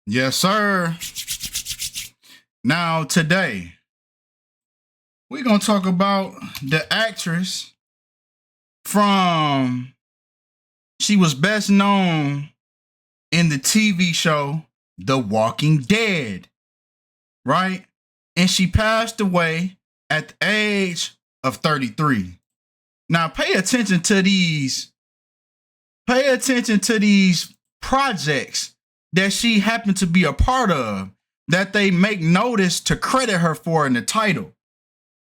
Yes, sir. Now, today, we're going to talk about the actress from, she was best known in the TV show The Walking Dead, right? And she passed away at the age of 33. Now, pay attention to these projects that she happened to be a part of, that they make notice to credit her for in the title.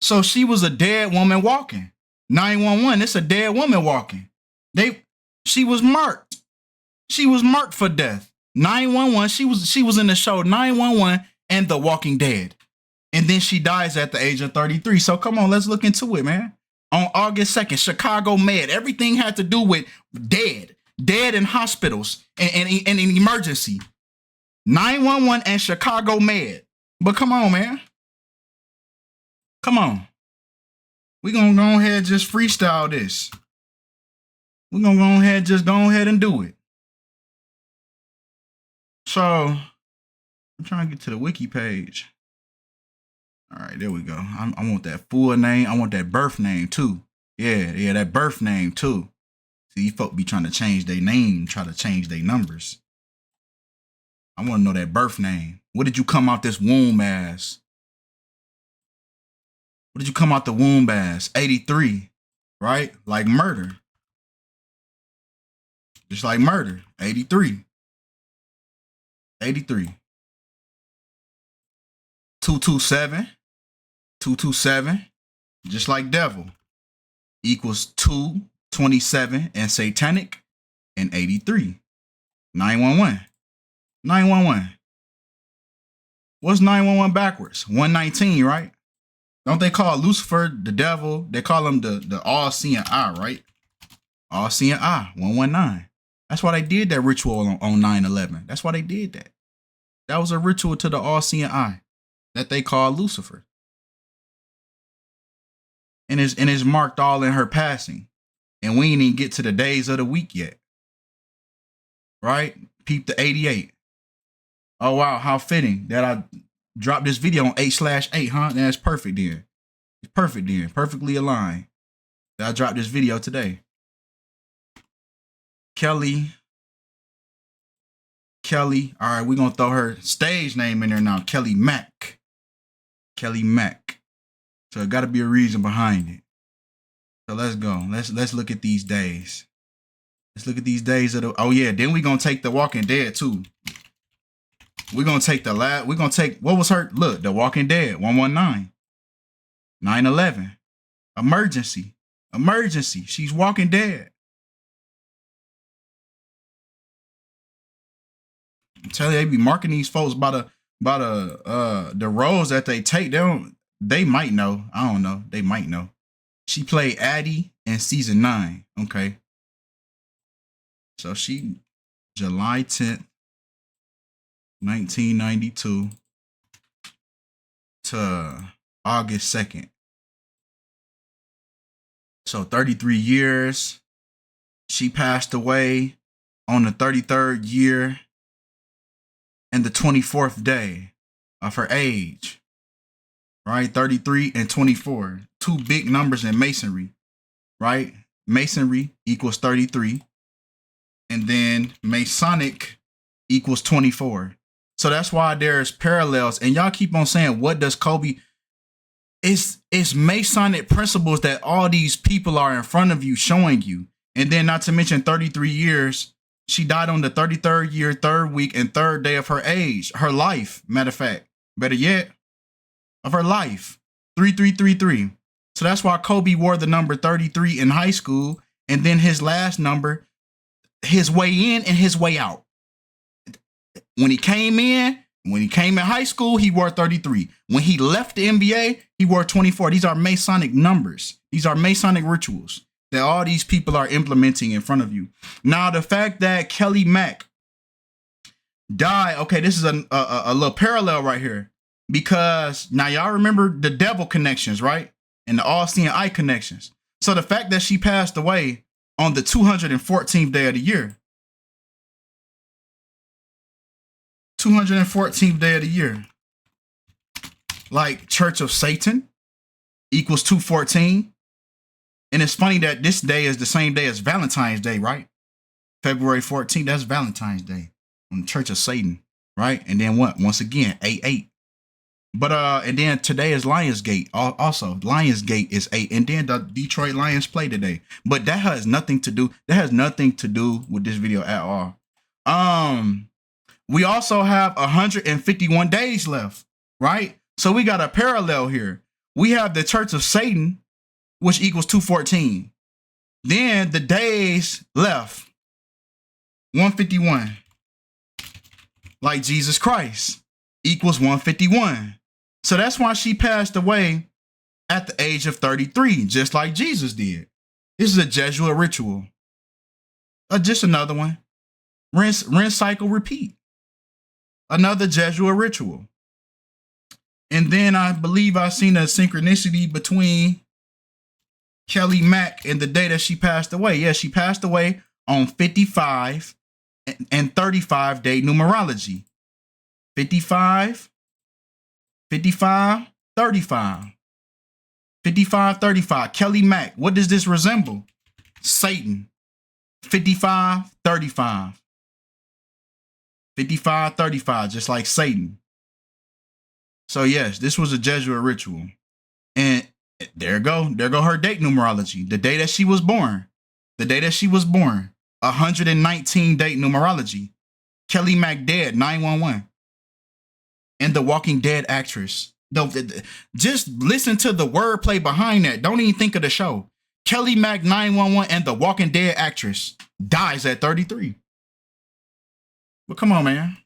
So she was a dead woman walking. 911, it's a dead woman walking. She was marked. She was marked for death. 911, she was in the show 911 and The Walking Dead. And then she dies at the age of 33. So come on, let's look into it, man. On August 2nd, Chicago Med. Everything had to do with dead in hospitals and in emergency. 911 and Chicago Med. But come on, man. Come on. We're going to go ahead and just freestyle this. We're going to go ahead and do it. So, I'm trying to get to the wiki page. All right, there we go. I want that full name. I want that birth name too. Yeah, that birth name too. See, these folk be trying to change their name, try to change their numbers. I want to know that birth name. What did you come out this womb as? What did you come out the womb as? 83, right? Like murder. Just like murder. 83. 83. 227. 227. Just like devil. Equals 227 and satanic and 83. 911. 911. What's 911 backwards? 119, right? Don't they call Lucifer the devil? They call him the all-seeing eye, right? All-seeing eye, 119. That's why they did that ritual on 9/11. That's why they did that. That was a ritual to the all-seeing eye that they call Lucifer. And it's marked all in her passing. And we ain't even get to the days of the week yet. Right? Peep the 88. Oh, wow, how fitting that I dropped this video on 8/8, huh? That's perfect then. It's perfect then. Perfectly aligned. That I dropped this video today. Kelley. All right, we're going to throw her stage name in there now. Kelley Mack. Kelley Mack. So it got to be a reason behind it. So let's go. Let's look at these days. Let's look at these days of the. Oh yeah, then we're gonna take The Walking Dead too. We're gonna take what was her? Look, The Walking Dead, 119. 9/11. Emergency. She's walking dead. I'm telling you, they be marking these folks by the roles that they take. They might know. I don't know. They might know. She played Addie in season 9. Okay. So she, July 10th, 1992 to August 2nd. So 33 years. She passed away on the 33rd year and the 24th day of her age. Right? 33 and 24. Two big numbers in Masonry. Right? Masonry equals 33. And then Masonic equals 24. So that's why there's parallels. And y'all keep on saying, what does Kobe? It's Masonic principles that all these people are in front of you showing you. And then not to mention 33 years. She died on the 33rd year, 3rd week, and 3rd day of her age. Her life, matter of fact. Better yet, of her life. 3333. So that's why Kobe wore the number 33 in high school. And then his last number, his way in and his way out. When he came in high school, he wore 33. When he left the NBA, he wore 24. These are Masonic numbers. These are Masonic rituals that all these people are implementing in front of you. Now, the fact that Kelley Mack died, okay, this is a little parallel right here. Because now y'all remember the devil connections, right? And the all-seeing eye connections. So the fact that she passed away on the 214th day of the year, 214th day of the year. Like Church of Satan equals 214. And it's funny that this day is the same day as Valentine's Day, right? February 14th, that's Valentine's Day on the Church of Satan, right? And then what? Once again, 8-8. But and then today is Lionsgate. Also, Lionsgate is 8. And then the Detroit Lions play today. But that has nothing to do. That has nothing to do with this video at all. We also have 151 days left, right? So we got a parallel here. We have the Church of Satan, which equals 214. Then the days left, 151. Like Jesus Christ equals 151. So that's why she passed away at the age of 33, just like Jesus did. This is a Jesuit ritual. Just another one. Rinse, cycle, repeat. Another Jesuit ritual. And then I believe I seen a synchronicity between Kelley Mack and the day that she passed away. Yeah, she passed away on 55 and 35 day numerology. 55, 35, 35. 55, 35. Kelley Mack. What does this resemble? Satan. 55, 35. 55, 35, just like Satan. So yes, this was a Jesuit ritual. And there go her date numerology. The day that she was born. The day that she was born. 119 date numerology. Kelley Mack dead, 911. And the Walking Dead actress. Just listen to the wordplay behind that. Don't even think of the show. Kelley Mack 911 and the Walking Dead actress dies at 33. But come on, man.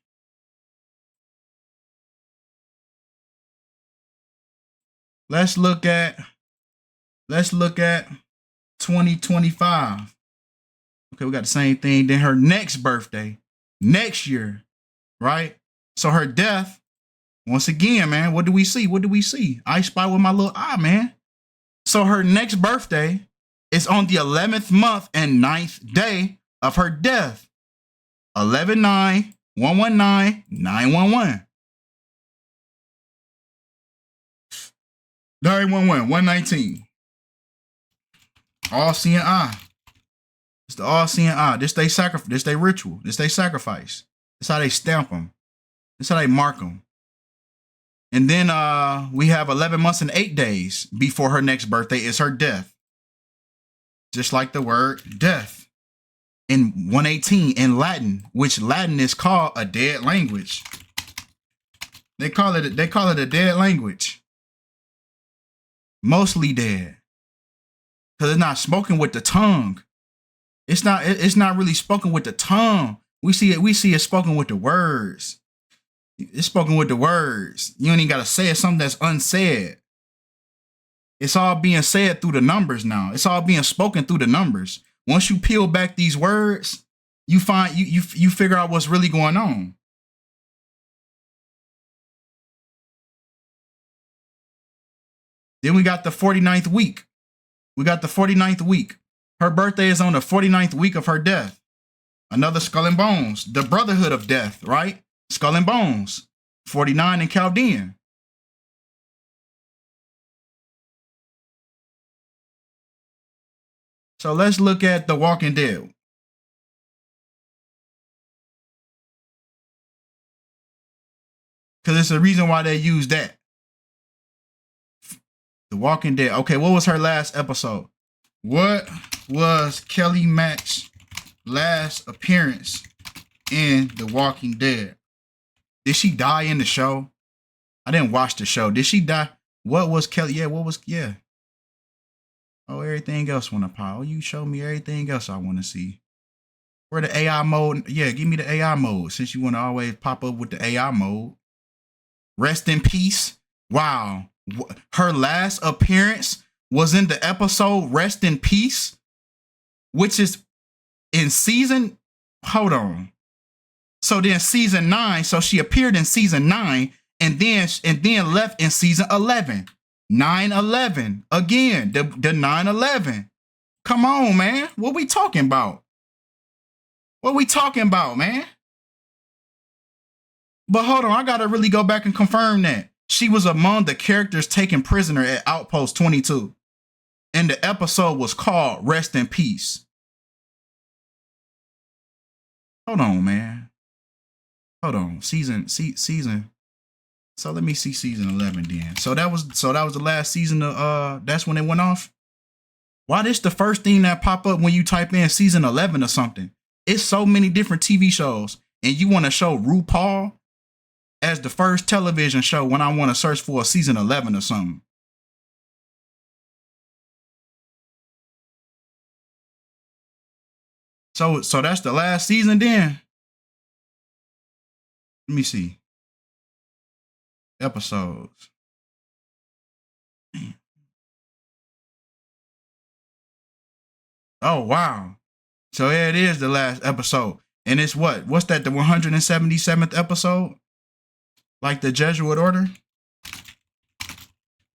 Let's look at 2025. Okay, we got the same thing. Then her next birthday, next year, right? So her death, once again, man, what do we see? What do we see? I spy with my little eye, man. So her next birthday is on the 11th month and 9th day of her death. 11-9, 119, 911. 911, 119. All seeing eye. It's the all seeing eye. This they sacrifice. This they ritual. This they sacrifice. That's how they stamp them. That's how they mark them. And then we have 11 months and 8 days before her next birthday is her death. Just like the word death. In 118 in Latin, which Latin is called a dead language. They call it a dead language. Mostly dead. Because it's not spoken with the tongue. It's not really spoken with the tongue. We see it spoken with the words. It's spoken with the words. You don't even gotta say it, something that's unsaid. It's all being said through the numbers now. It's all being spoken through the numbers. Once you peel back these words, you find you figure out what's really going on. Then we got the 49th week. Her birthday is on the 49th week of her death. Another skull and bones. The brotherhood of death, right? Skull and bones. 49 in Chaldean. So let's look at the Walking Dead. Because it's the reason why they use that. The Walking Dead. Okay, what was her last episode? What was Kelley Mack's last appearance in The Walking Dead? Did she die in the show? I didn't watch the show. Did she die? What was Kelley? Yeah. Oh, everything else want to pop. Oh, you show me everything else I want to see. Where the AI mode? Yeah, give me the AI mode since you want to always pop up with the AI mode. Rest in peace. Wow. Her last appearance was in the episode Rest in Peace, which is in season. Hold on. So then season 9. So she appeared in season 9 and then left in season 11. 9/11 again, the 9/11. Come on, man. What we talking about? Man? But hold on, I gotta really go back and confirm that. She was among the characters taken prisoner at Outpost 22. And the episode was called Rest in Peace. Hold on, man. Hold on. Season. So let me see season 11 then. So that was the last season of that's when it went off. Why this the first thing that pop up when you type in season 11 or something? It's so many different TV shows, and you want to show RuPaul as the first television show when I want to search for a season 11 or something. So that's the last season then. Let me see. Episodes. Oh, wow. So yeah, it is the last episode. And it's what? What's that, the 177th episode? Like the Jesuit order?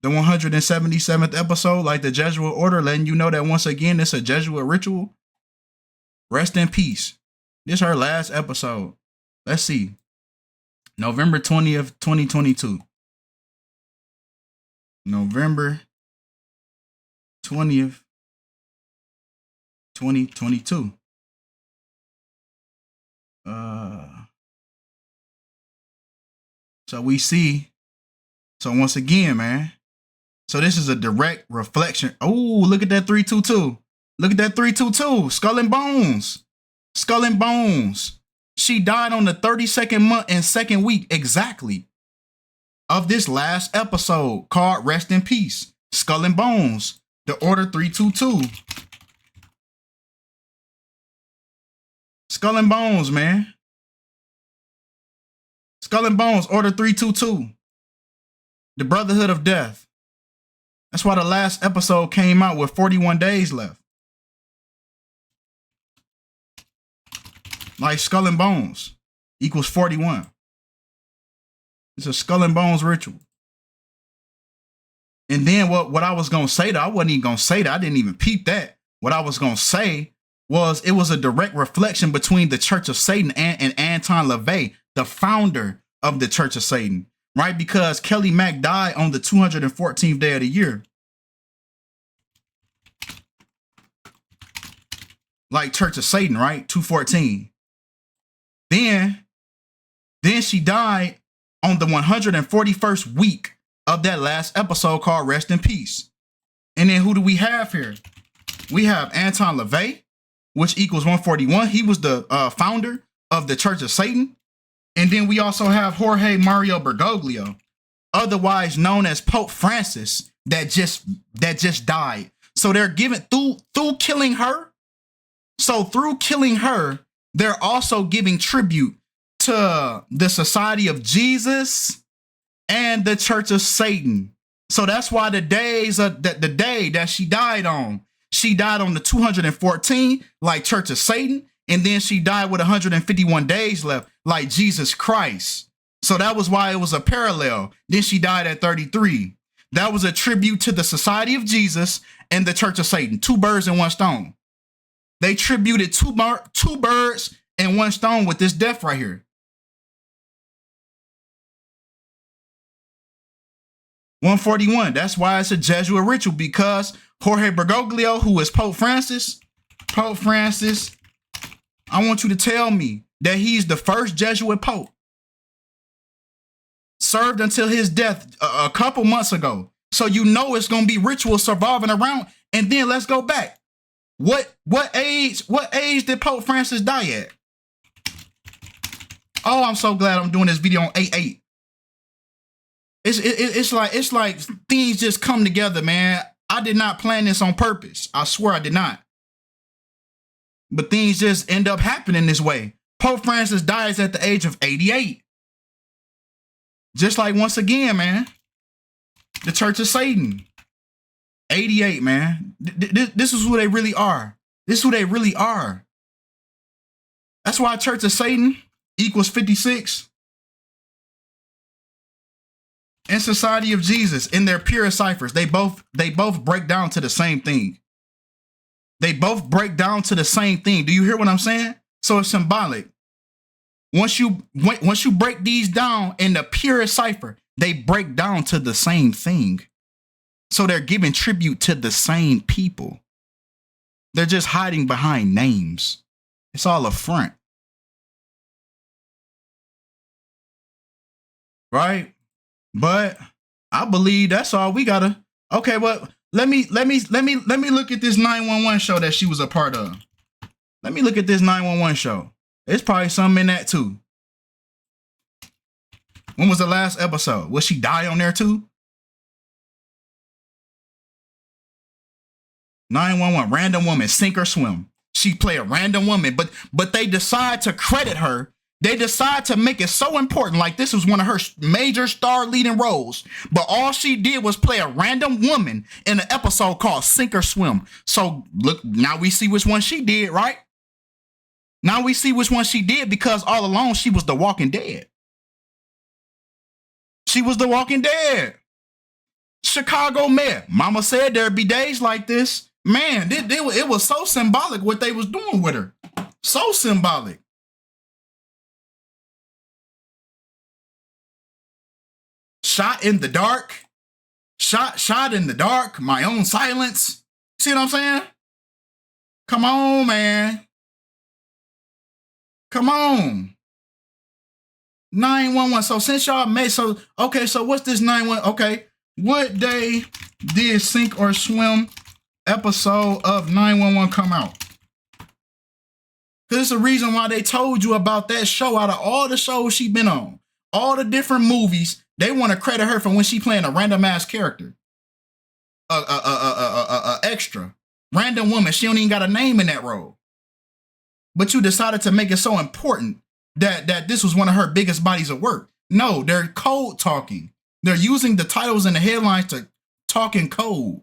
The 177th episode, like the Jesuit order, letting you know that once again, it's a Jesuit ritual. Rest in peace. This is her last episode. Let's see. November 20th, 2022. November 20th, 2022. So we see. So once again, man. So this is a direct reflection. Oh, look at that 322. Look at that 322. Skull and Bones. Skull and Bones. She died on the 32nd month and 2nd week exactly of this last episode called Rest in Peace. Skull and Bones. The order 322. Skull and Bones, man. Skull and Bones, order 322. The Brotherhood of Death. That's why the last episode came out with 41 days left. Like Skull and Bones equals 41. It's a Skull and Bones ritual. And then what I was going to say, though, I wasn't even going to say that. I didn't even peep that. What I was going to say was it was a direct reflection between the Church of Satan and Anton LaVey, the founder of the Church of Satan, right? Because Kelley Mack died on the 214th day of the year. Like Church of Satan, right? 214. Then she died on the 141st week of that last episode called Rest in Peace. And then who do we have here? We have Anton LaVey, which equals 141. He was the founder of the Church of Satan. And then we also have Jorge Mario Bergoglio, otherwise known as Pope Francis, that just died. So they're giving through killing her. So through killing her, they're also giving tribute to the Society of Jesus and the Church of Satan. So that's why the day that she died on the 214, like Church of Satan, and then she died with 151 days left, like Jesus Christ. So that was why it was a parallel. Then she died at 33. That was a tribute to the Society of Jesus and the Church of Satan. 2 birds in 1 stone. They tributed two birds and 1 stone with this death right here. 141. That's why it's a Jesuit ritual, because Jorge Bergoglio, who is Pope Francis, I want you to tell me that he's the first Jesuit Pope. Served until his death a couple months ago. So you know it's going to be rituals surviving around. And then let's go back. What age did Pope Francis die at? Oh, I'm so glad I'm doing this video on 8/8. It's like things just come together, man. I did not plan this on purpose. I swear I did not. But things just end up happening this way. Pope Francis dies at the age of 88. Just like, once again, man, the Church of Satan. 88, man. This is who they really are. This is who they really are. That's why Church of Satan equals 56. And Society of Jesus, in their pure ciphers, they both break down to the same thing. They both break down to the same thing. Do you hear what I'm saying? So it's symbolic. once you break these down in the purest cipher, they break down to the same thing. So they're giving tribute to the same people. They're just hiding behind names. It's all a front. Right? But I believe that's all we gotta. Okay, well, let me look at this 911 show that she was a part of. Let me look at this 911 show. There's probably something in that too. When was the last episode? Will she die on there too? 911, random woman, sink or swim. She play a random woman, but they decide to credit her. They decide to make it so important, like this was one of her major star leading roles. But all she did was play a random woman in an episode called Sink or Swim. So look, now we see which one she did, right? Now we see which one she did, because all along she was the Walking Dead. She was the Walking Dead. Chicago mayor. Mama said there'd be days like this. Man, it was so symbolic what they was doing with her. So symbolic. Shot in the dark. Shot in the dark. My own silence. See what I'm saying? Come on, man. Come on. 911. So since y'all made, so, okay, so what's this 911? Okay. What day did Sink or Swim episode of 911 come out? Because it's the reason why they told you about that show. Out of all the shows she been on, all the different movies, they want to credit her for when she playing a random ass character. Extra. Random woman. She don't even got a name in that role. But you decided to make it so important that this was one of her biggest bodies of work. No, they're code talking. They're using the titles and the headlines to talk in code.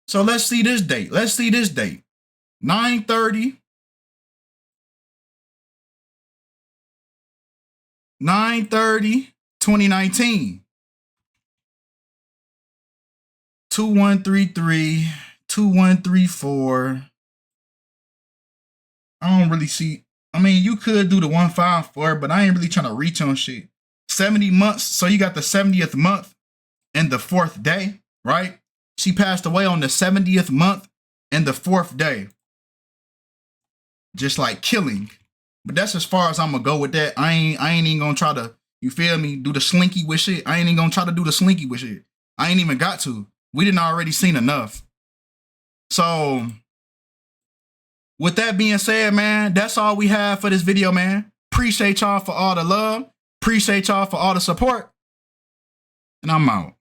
So let's see this date. Let's see this date. 9/30. 9/30/2019. 2133, 2134. I don't really see. I mean, you could do the 154, but I ain't really trying to reach on shit. 70 months. So you got the 70th month and the 4th day, right? She passed away on the 70th month and the 4th day. Just like killing. But that's as far as I'm gonna go with that. I ain't even gonna try to, you feel me, do the slinky with shit. I ain't even gonna try to do the slinky with shit. I ain't even got to. We didn't already seen enough. So with that being said, man, that's all we have for this video, man. Appreciate y'all for all the love. Appreciate y'all for all the support. And I'm out.